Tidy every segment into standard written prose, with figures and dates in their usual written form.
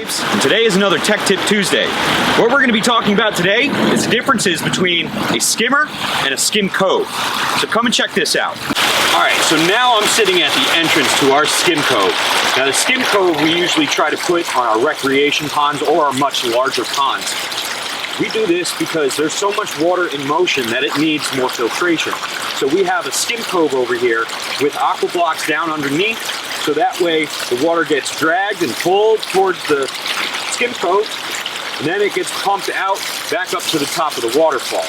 Pondscapes, and today is another Tech Tip Tuesday. What we're going to be talking about today is the differences between a skimmer and a skim cove. So come and check this out. Alright, so now I'm sitting at the entrance to our skim cove. Now the skim cove we usually try to put on our recreation ponds or our much larger ponds. We do this because there's so much water in motion that it needs more filtration. So we have a skim cove over here with aqua blocks down underneath, so that way the water gets dragged and pulled towards the skim cove, and then it gets pumped out back up to the top of the waterfall.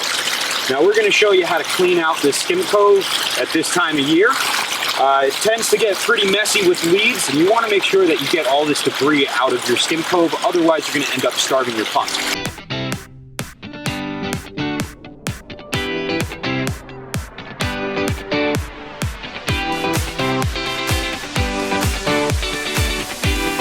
Now we're going to show you how to clean out this skim cove at this time of year. It tends to get pretty messy with leaves, and you want to make sure that you get all this debris out of your skim cove, otherwise you're going to end up starving your pond.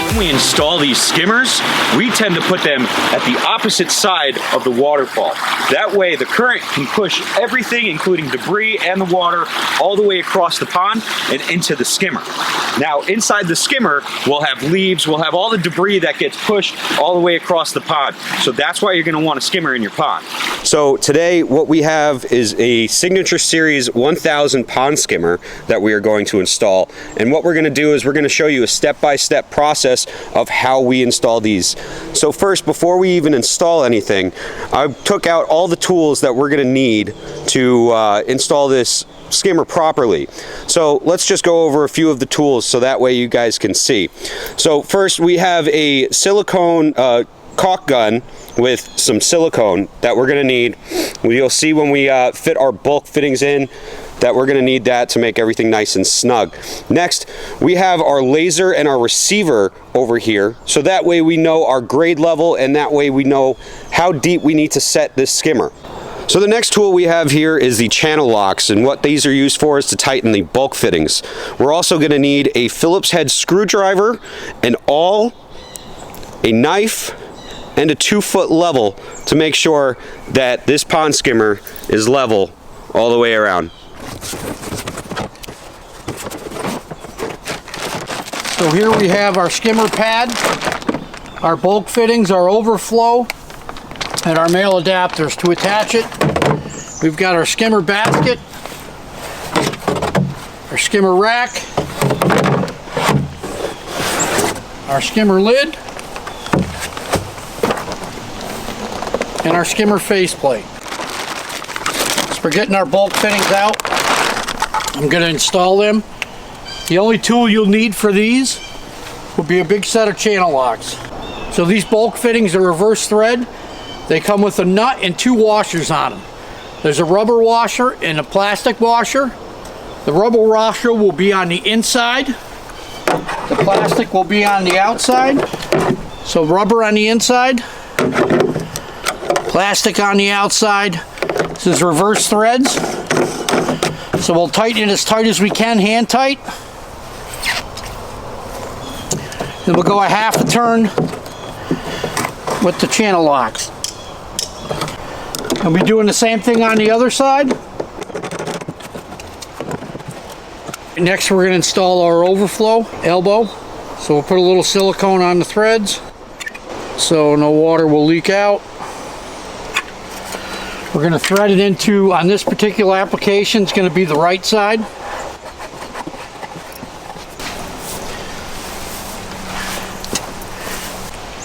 When we install these skimmers, we tend to put them at the opposite side of the waterfall. That way the current can push everything, including debris and the water, all the way across the pond and into the skimmer. Now inside the skimmer, we'll have leaves, we'll have all the debris that gets pushed all the way across the pond. So that's why you're going to want a skimmer in your pond. So today what we have is a Signature Series 1000 pond skimmer that we are going to install. And what we're going to do is we're going to show you a step-by-step process of how we install these. So first, before we even install anything, I took out all the tools that we're going to need to install this skimmer properly. So let's just go over a few of the tools so that way you guys can see. So first, we have a silicone caulk gun with some silicone that we're going to need. You'll see when we fit our bulk fittings in that we're going to need that to make everything nice and snug. Next, we have our laser and our receiver over here, so that way we know our grade level, and that way we know how deep we need to set this skimmer. So the next tool we have here is the channel locks, and what these are used for is to tighten the bulk fittings. We're also going to need a Phillips head screwdriver, an awl, a knife, and a 2-foot level to make sure that this pond skimmer is level all the way around. So here we have our skimmer pad, our bulk fittings, our overflow, and our male adapters to attach it. We've got our skimmer basket, our skimmer rack, our skimmer lid, and our skimmer faceplate. So we're getting our bulk fittings out. I'm going to install them. The only tool you'll need for these will be a big set of channel locks. So these bulk fittings are reverse thread. They come with a nut and 2 washers on them. There's a rubber washer and a plastic washer. The rubber washer will be on the inside. The plastic will be on the outside. So rubber on the inside, plastic on the outside. This is reverse threads. So we'll tighten it as tight as we can, hand tight. Then we'll go a half a turn with the channel locks. And we're doing the same thing on the other side. Next we're going to install our overflow elbow. So we'll put a little silicone on the threads so no water will leak out. We're going to thread it into, on this particular application, it's going to be the right side.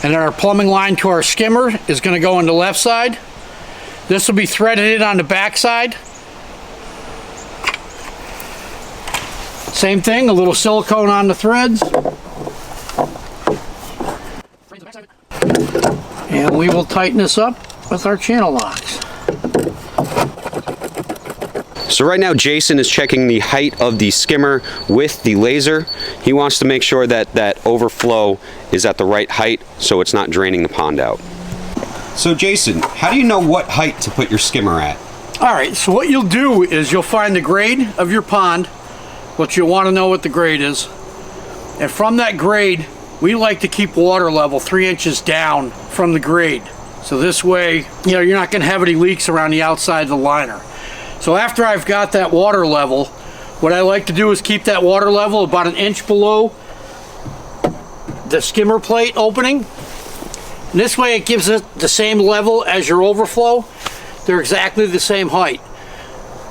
And then our plumbing line to our skimmer is going to go on the left side. This will be threaded in on the back side. Same thing, a little silicone on the threads. And we will tighten this up with our channel locks. So right now Jason is checking the height of the skimmer with the laser. He wants to make sure that that overflow is at the right height so it's not draining the pond out. So Jason, how do you know what height to put your skimmer at? Alright, so what you'll do is you'll find the grade of your pond, what you'll want to know what the grade is. And from that grade, we like to keep water level 3 inches down from the grade. So this way, you know, you're not going to have any leaks around the outside of the liner. So after I've got that water level, what I like to do is keep that water level about 1 inch below the skimmer plate opening. And this way it gives it the same level as your overflow. They're exactly the same height.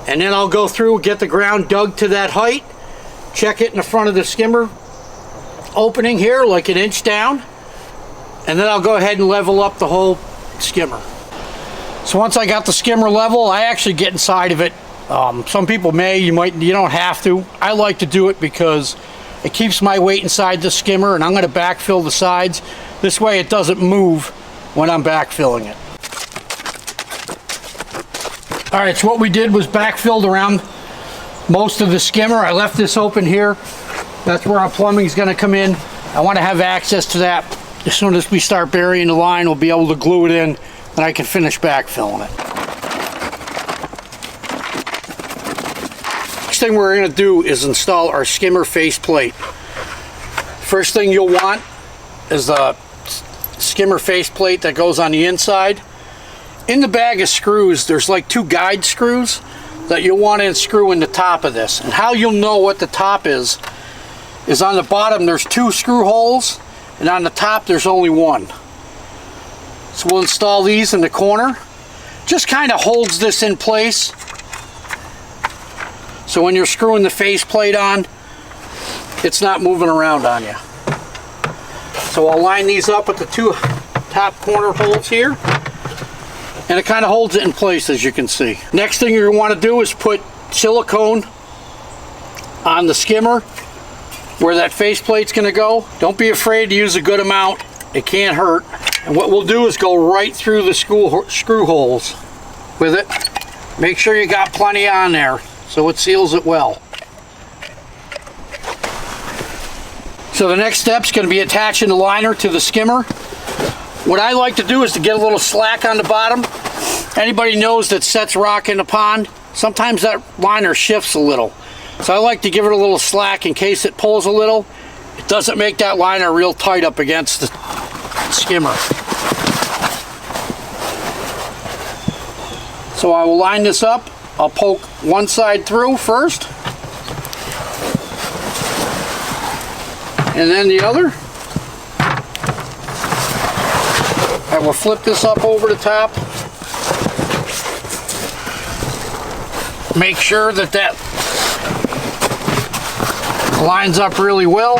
And then I'll go through, get the ground dug to that height, check it in the front of the skimmer opening here, like an inch down, and then I'll go ahead and level up the whole skimmer. So once I got the skimmer level, I actually get inside of it. Some people may, you don't have to. I like to do it because it keeps my weight inside the skimmer, and I'm going to backfill the sides. This way it doesn't move when I'm backfilling it. All right, so what we did was backfilled around most of the skimmer. I left this open here. That's where our plumbing is going to come in. I want to have access to that. As soon as we start burying the line, we'll be able to glue it in, and I can finish backfilling it. Next thing we're going to do is install our skimmer faceplate. First thing you'll want is the skimmer faceplate that goes on the inside. In the bag of screws, there's like 2 guide screws that you'll want to unscrew in the top of this. And how you'll know what the top is on the bottom there's 2 screw holes, and on the top there's only 1. So we'll install these in the corner. Just kind of holds this in place. So when you're screwing the faceplate on, it's not moving around on you. So I'll line these up with the 2 top corner holes here, and it kind of holds it in place, as you can see. Next thing you're going to want to do is put silicone on the skimmer where that faceplate's going to go. Don't be afraid to use a good amount. It can't hurt. And what we'll do is go right through the screw holes with it. Make sure you got plenty on there so it seals it well. So the next step's going to be attaching the liner to the skimmer. What I like to do is to get a little slack on the bottom. Anybody knows that sets rock in the pond, sometimes that liner shifts a little. So I like to give it a little slack in case it pulls a little. It doesn't make that liner real tight up against the skimmer. So I will line this up. I'll poke one side through first, and then the other. I will flip this up over the top. Make sure that that lines up really well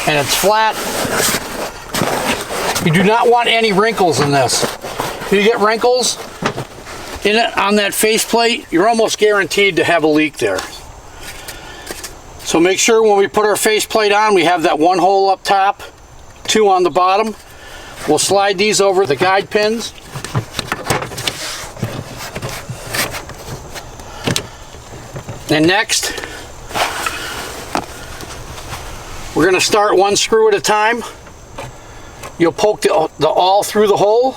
and it's flat. You do not want any wrinkles in this. If you get wrinkles in it on that faceplate, you're almost guaranteed to have a leak there. So make sure when we put our faceplate on, we have that 1 hole up top, 2 on the bottom. We'll slide these over the guide pins. And next, we're going to start 1 screw at a time. You'll poke the awl through the hole.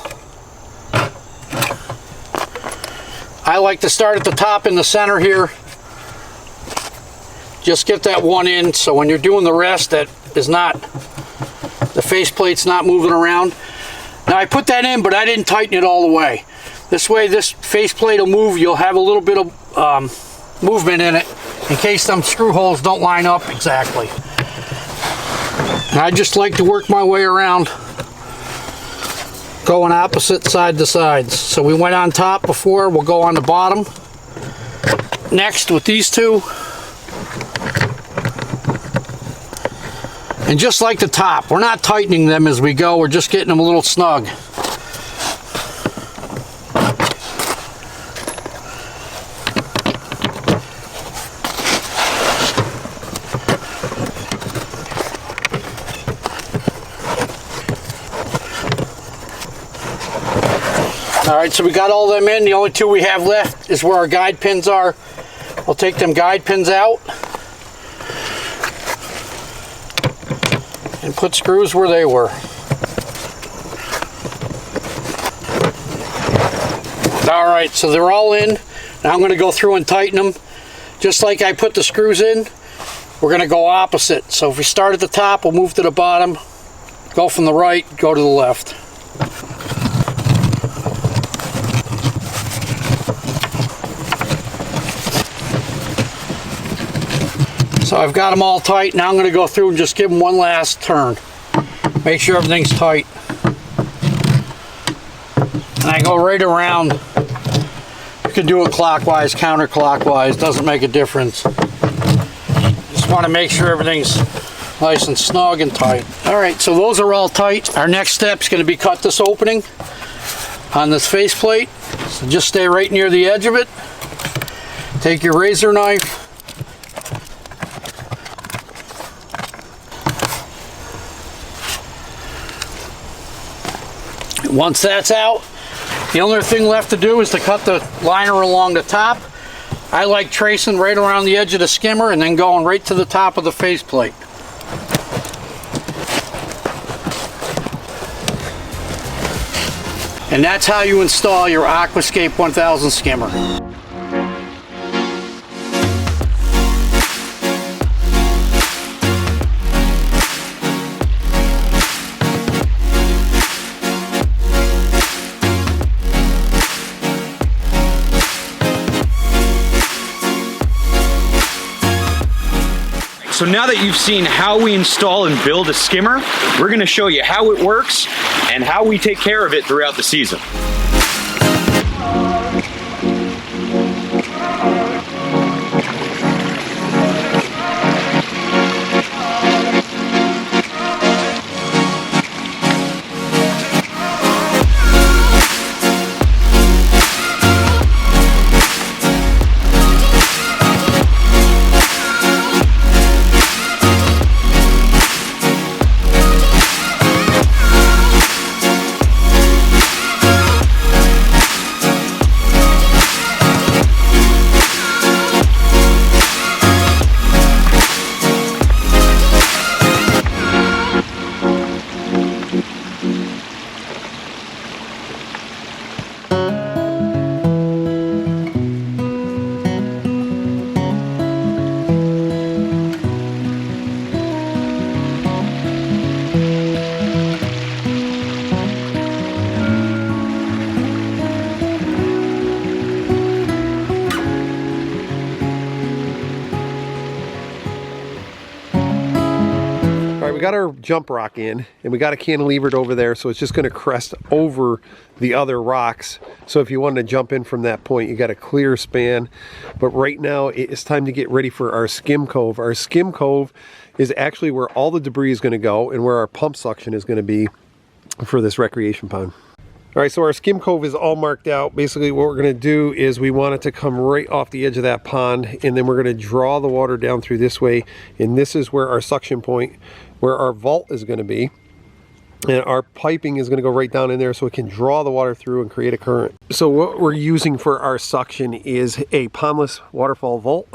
I like to start at the top in the center here. Just get that 1 in, so when you're doing the rest, that is not, the faceplate's not moving around. Now I put that in, but I didn't tighten it all the way. This way this faceplate will move. You'll have a little bit of movement in it in case some screw holes don't line up exactly. And I just like to work my way around, going opposite side to sides. So we went on top before, we'll go on the bottom. Next with these 2. And just like the top, we're not tightening them as we go, we're just getting them a little snug. Alright, so we got all them in. The only 2 we have left is where our guide pins are. We'll take them guide pins out and put screws where they were. Alright, so they're all in. Now I'm going to go through and tighten them. Just like I put the screws in, we're going to go opposite. So if we start at the top, we'll move to the bottom, go from the right, go to the left. So I've got them all tight. Now I'm going to go through and just give them one last turn. Make sure everything's tight. And I go right around. You can do it clockwise, counterclockwise, doesn't make a difference. Just want to make sure everything's nice and snug and tight. All right, so those are all tight. Our next step is going to be cut this opening on this faceplate. So just stay right near the edge of it. Take your razor knife. Once that's out, the only thing left to do is to cut the liner along the top. I like tracing right around the edge of the skimmer and then going right to the top of the faceplate. And that's how you install your Aquascape 1000 skimmer. So now that you've seen how we install and build a skimmer, we're going to show you how it works and how we take care of it throughout the season. We got our jump rock in and we got it cantilevered over there, so it's just going to crest over the other rocks. So if you wanted to jump in from that point, you got a clear span. But right now it's time to get ready for our skim cove. Our skim cove is actually where all the debris is going to go and where our pump suction is going to be for this recreation pond. All right, so our skim cove is all marked out. Basically what we're going to do is we want it to come right off the edge of that pond, and then we're going to draw the water down through this way, and this is where our suction point, where our vault is going to be, and our piping is going to go right down in there so it can draw the water through and create a current. So what we're using for our suction is a Pondless Waterfall vault.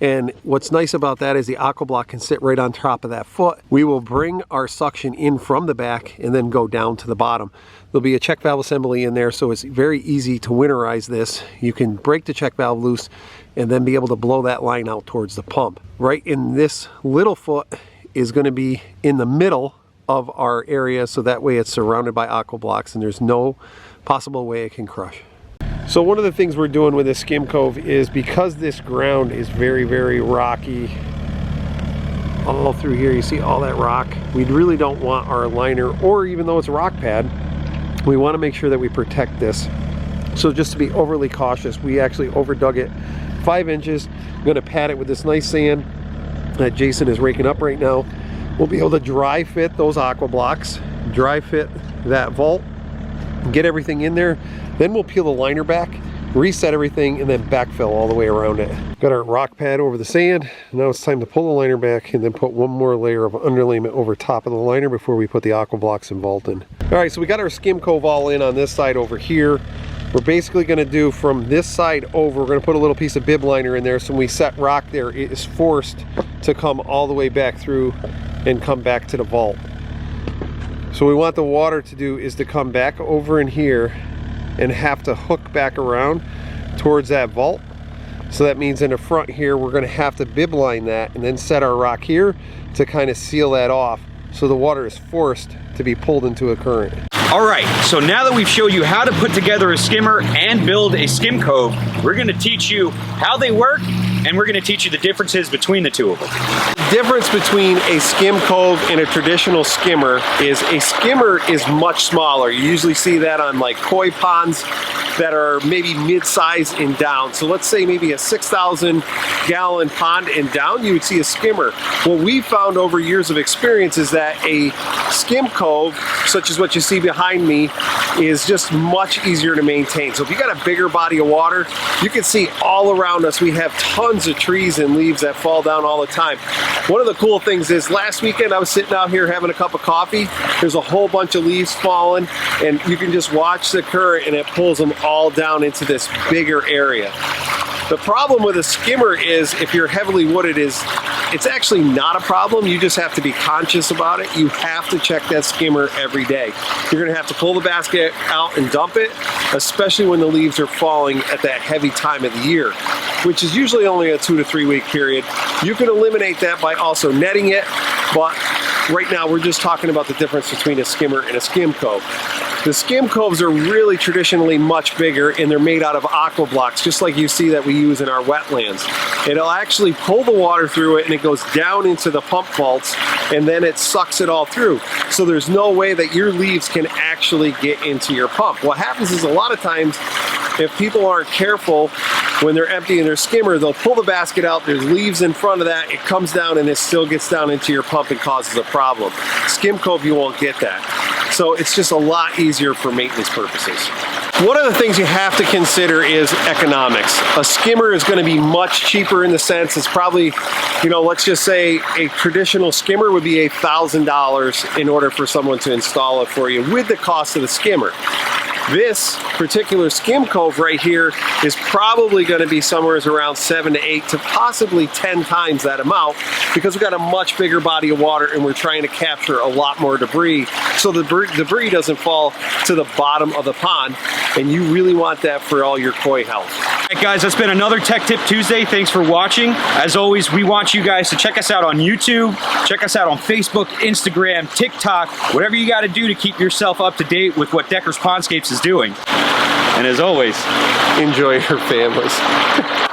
And what's nice about that is the aqua block can sit right on top of that foot. We will bring our suction in from the back and then go down to the bottom. There'll be a check valve assembly in there, so it's very easy to winterize this. You can break the check valve loose and then be able to blow that line out towards the pump. Right in this little foot is going to be in the middle of our area, so that way it's surrounded by aqua blocks and there's no possible way it can crush. So one of the things we're doing with this Skim Cove is, because this ground is very, very rocky, all through here you see all that rock, we really don't want our liner, or even though it's a rock pad, we want to make sure that we protect this. So just to be overly cautious, we actually overdug it 5 inches. I'm going to pad it with this nice sand that Jason is raking up right now. We'll be able to dry fit those aqua blocks, dry fit that vault, get everything in there. Then we'll peel the liner back, reset everything, and then backfill all the way around it. Got our rock pad over the sand. Now it's time to pull the liner back and then put one more layer of underlayment over top of the liner before we put the aqua blocks and vault in. All right, so we got our Skim Cove all in on this side over here. We're basically going to do from this side over, we're going to put a little piece of bib liner in there, so when we set rock there, it is forced to come all the way back through and come back to the vault. So what we want the water to do is to come back over in here and have to hook back around towards that vault. So that means in the front here, we're going to have to bib line that and then set our rock here to kind of seal that off, so the water is forced to be pulled into a current. All right, so now that we've showed you how to put together a skimmer and build a skim cove, we're going to teach you how they work, and we're going to teach you the differences between the two of them. difference between a skim cove and a traditional skimmer is a skimmer is much smaller. You usually see that on like koi ponds that are maybe mid-size and down. So let's say maybe a 6,000 gallon pond and down, you would see a skimmer. What we found over years of experience is that a skim cove, such as what you see behind me, is just much easier to maintain. So if you got a bigger body of water, you can see all around us we have tons of trees and leaves that fall down all the time. One of the cool things is last weekend I was sitting out here having a cup of coffee. There's a whole bunch of leaves falling and you can just watch the current and it pulls them all down into this bigger area. The problem with a skimmer is if you're heavily wooded it's actually not a problem. You just have to be conscious about it. You have to check that skimmer every day. You're gonna have to pull the basket out and dump it, especially when the leaves are falling at that heavy time of the year, which is usually only a 2 to 3 week period. You can eliminate that by also netting it, but right now we're just talking about the difference between a skimmer and a skim cove. The skim coves are really traditionally much bigger and they're made out of aqua blocks, just like you see that we use in our wetlands. It'll actually pull the water through it and it goes down into the pump vaults and then it sucks it all through. So there's no way that your leaves can actually get into your pump. What happens is a lot of times if people aren't careful when they're emptying their skimmer, they'll pull the basket out, there's leaves in front of that, it comes down and it still gets down into your pump and causes a problem. Skim cove, you won't get that. So it's just a lot easier for maintenance purposes. One of the things you have to consider is economics. A skimmer is going to be much cheaper in the sense it's probably, you know, let's just say a traditional skimmer would be $1,000 in order for someone to install it for you with the cost of the skimmer. This particular skim cove right here is probably going to be somewhere around 7 to 8 to possibly 10 times that amount because we've got a much bigger body of water and we're trying to capture a lot more debris so the debris doesn't fall to the bottom of the pond, and you really want that for all your koi health. All right, guys, that's been another Tech Tip Tuesday. Thanks for watching. As always, we want you guys to check us out on YouTube, check us out on Facebook, Instagram, TikTok, whatever you got to do to keep yourself up to date with what Decker's Pondscapes is doing. And as always, enjoy your families.